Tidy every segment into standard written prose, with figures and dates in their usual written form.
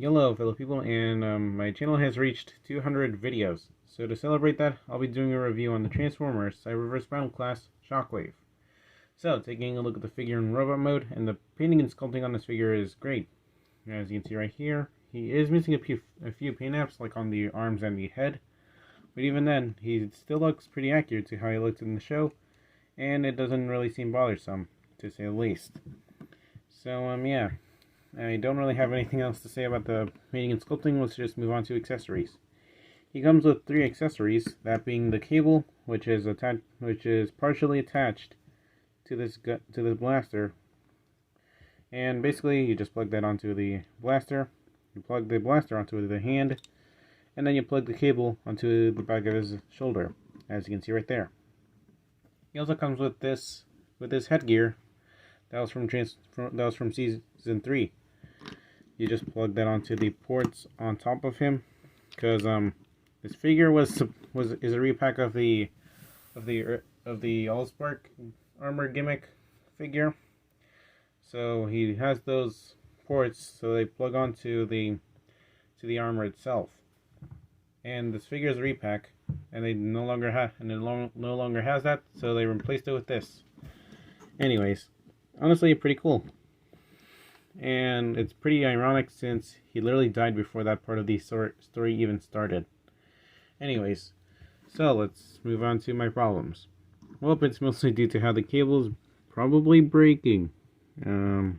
Hello, fellow people, and my channel has reached 200 videos. So to celebrate that, I'll be doing a review on the Transformers Cyberverse Battle Class Shockwave. So, taking a look at the figure in robot mode, and the painting and sculpting on this figure is great. As you can see right here, he is missing a few paint apps, like on the arms and the head. But even then, he still looks pretty accurate to how he looked in the show, and it doesn't really seem bothersome, to say the least. So, yeah. I don't really have anything else to say about the painting and sculpting. Let's just move on to accessories. He comes with 3 accessories, that being the cable, which is partially attached to this blaster, and basically you just plug that onto the blaster. You plug the blaster onto the hand, and then you plug the cable onto the back of his shoulder, as you can see right there. He also comes with this headgear. That was from season 3. You just plug that onto the ports on top of him, because this figure is a repack of the Allspark armor gimmick figure. So he has those ports, so they plug onto the armor itself. And this figure is a repack, and it no longer has that, so they replaced it with this. Anyways, honestly, pretty cool. And it's pretty ironic since he literally died before that part of the story even started. Anyways, so let's move on to my problems. Well, it's mostly due to how the cable is probably breaking. I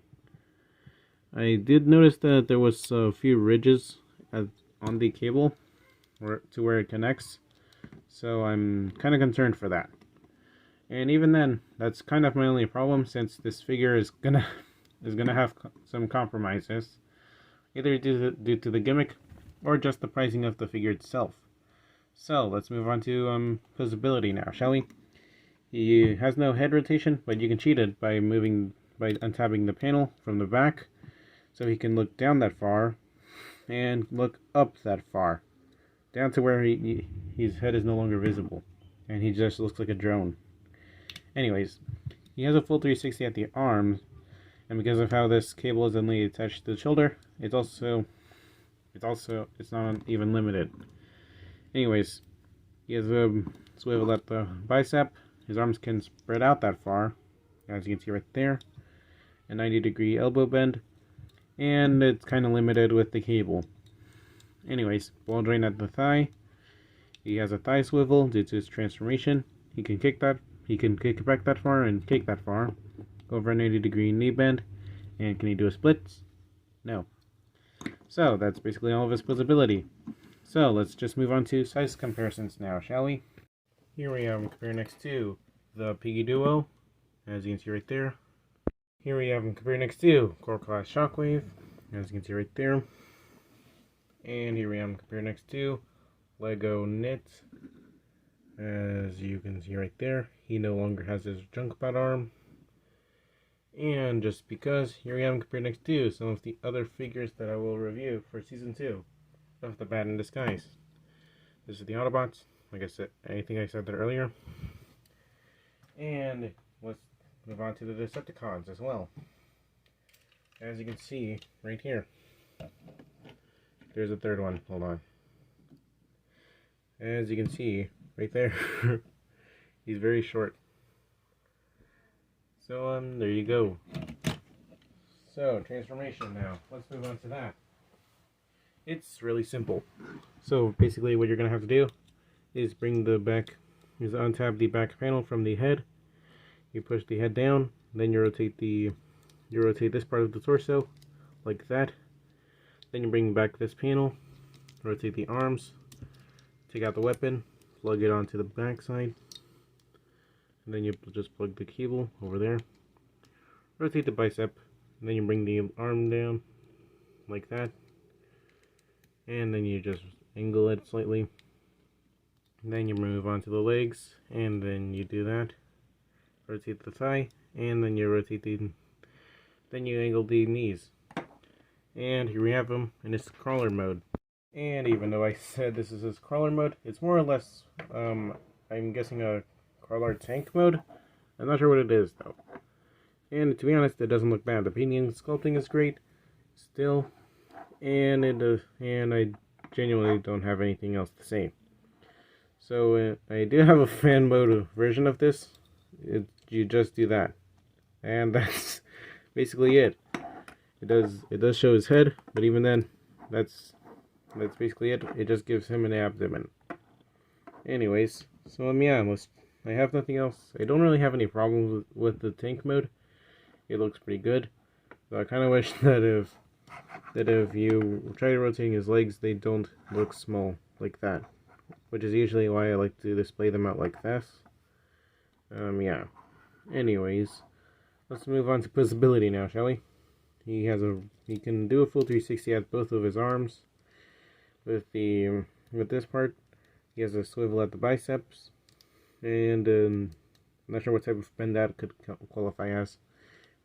did notice that there was a few ridges on the cable to where it connects, so I'm kind of concerned for that. And even then, that's kind of my only problem, since this figure is gonna have some compromises, either due to the gimmick or just the pricing of the figure itself. So let's move on to posability now, shall we? He has no head rotation, but you can cheat it by untabbing the panel from the back, so he can look down that far and look up that far, down to where his head is no longer visible, and he just looks like a drone. Anyways, he has a full 360 at the arms. And because of how this cable is only attached to the shoulder, it's not even limited. Anyways, he has a swivel at the bicep. His arms can spread out that far, as you can see right there. A 90-degree elbow bend, and it's kind of limited with the cable. Anyways, ball drain at the thigh. He has a thigh swivel due to his transformation. He can kick back that far and kick that far. Over a 90-degree knee bend. And can he do a split? No. So that's basically all of his posability. So let's just move on to size comparisons now, shall we? Here we have him compared next to the Piggy Duo, as you can see right there. Here we have him compared next to Core Class Shockwave, as you can see right there. And here we have him compared next to Lego Knit, as you can see right there. He no longer has his Junkbot arm. And just because, here we have him compared next to some of the other figures that I will review for Season 2 of The Bad in Disguise. This is the Autobots, like I said, anything I said there earlier. And let's move on to the Decepticons as well. As you can see, right here. There's a third one, hold on. As you can see, right there, he's very short. So, there you go. So, transformation now. Let's move on to that. It's really simple. So, basically what you're going to have to do is untab the back panel from the head. You push the head down, then you rotate this part of the torso, like that. Then you bring back this panel, rotate the arms, take out the weapon, plug it onto the back side. And then you just plug the cable over there, rotate the bicep, and then you bring the arm down like that, and then you just angle it slightly, and then you move on to the legs, and then you do that, rotate the thigh, and then you angle the knees, and here we have him in his crawler mode. And even though I said this is his crawler mode, it's more or less I'm guessing a crawler tank mode. I'm not sure what it is though. And to be honest, it doesn't look bad. The painting and sculpting is great. Still, and I genuinely don't have anything else to say. So I do have a fan mode version of this. You just do that, and that's basically it. It does show his head, but even then, that's basically it. It just gives him an abdomen. Anyways, so yeah, I have nothing else. I don't really have any problems with the tank mode. It looks pretty good. So I kind of wish that if you try rotating his legs, they don't look small like that, which is usually why I like to display them out like this. Yeah. Anyways, let's move on to possibility now, shall we? He can do a full 360 at both of his arms. With this part, he has a swivel at the biceps, and I'm not sure what type of bend that could qualify as.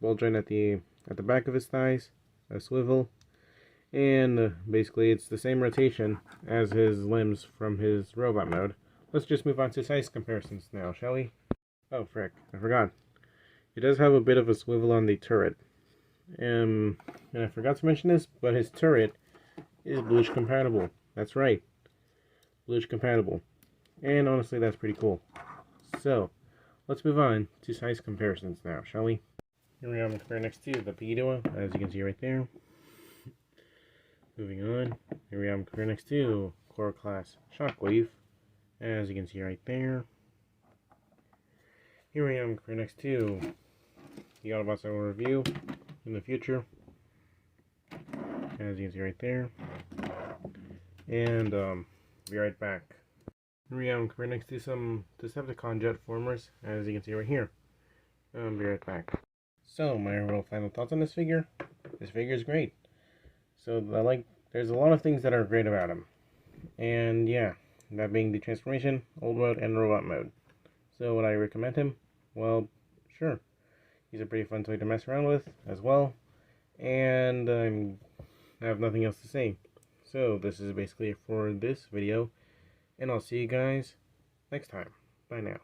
Ball joint at the back of his thighs, a swivel, and basically it's the same rotation as his limbs from his robot mode. Let's just move on to size comparisons now, shall we? Oh frick, I forgot. He does have a bit of a swivel on the turret. And I forgot to mention this, but his turret is Bluetooth compatible. That's right, Bluetooth compatible. And honestly, that's pretty cool. So, let's move on to size comparisons now, shall we? Here we are compared next to the Piggy Duo, as you can see right there. Moving on, here we are compared next to Core Class Shockwave, as you can see right there. Here we are compared next to the Autobots I will review in the future, as you can see right there. And be right back. Here we are compared next to some Decepticon jet formers, as you can see right here. Be right back. So, my real final thoughts on this figure. This figure is great. So, there's a lot of things that are great about him. And yeah, that being the transformation, old mode, and robot mode. So, would I recommend him? Well, sure. He's a pretty fun toy to mess around with, as well. And I have nothing else to say. So, this is basically it for this video. And I'll see you guys next time. Bye now.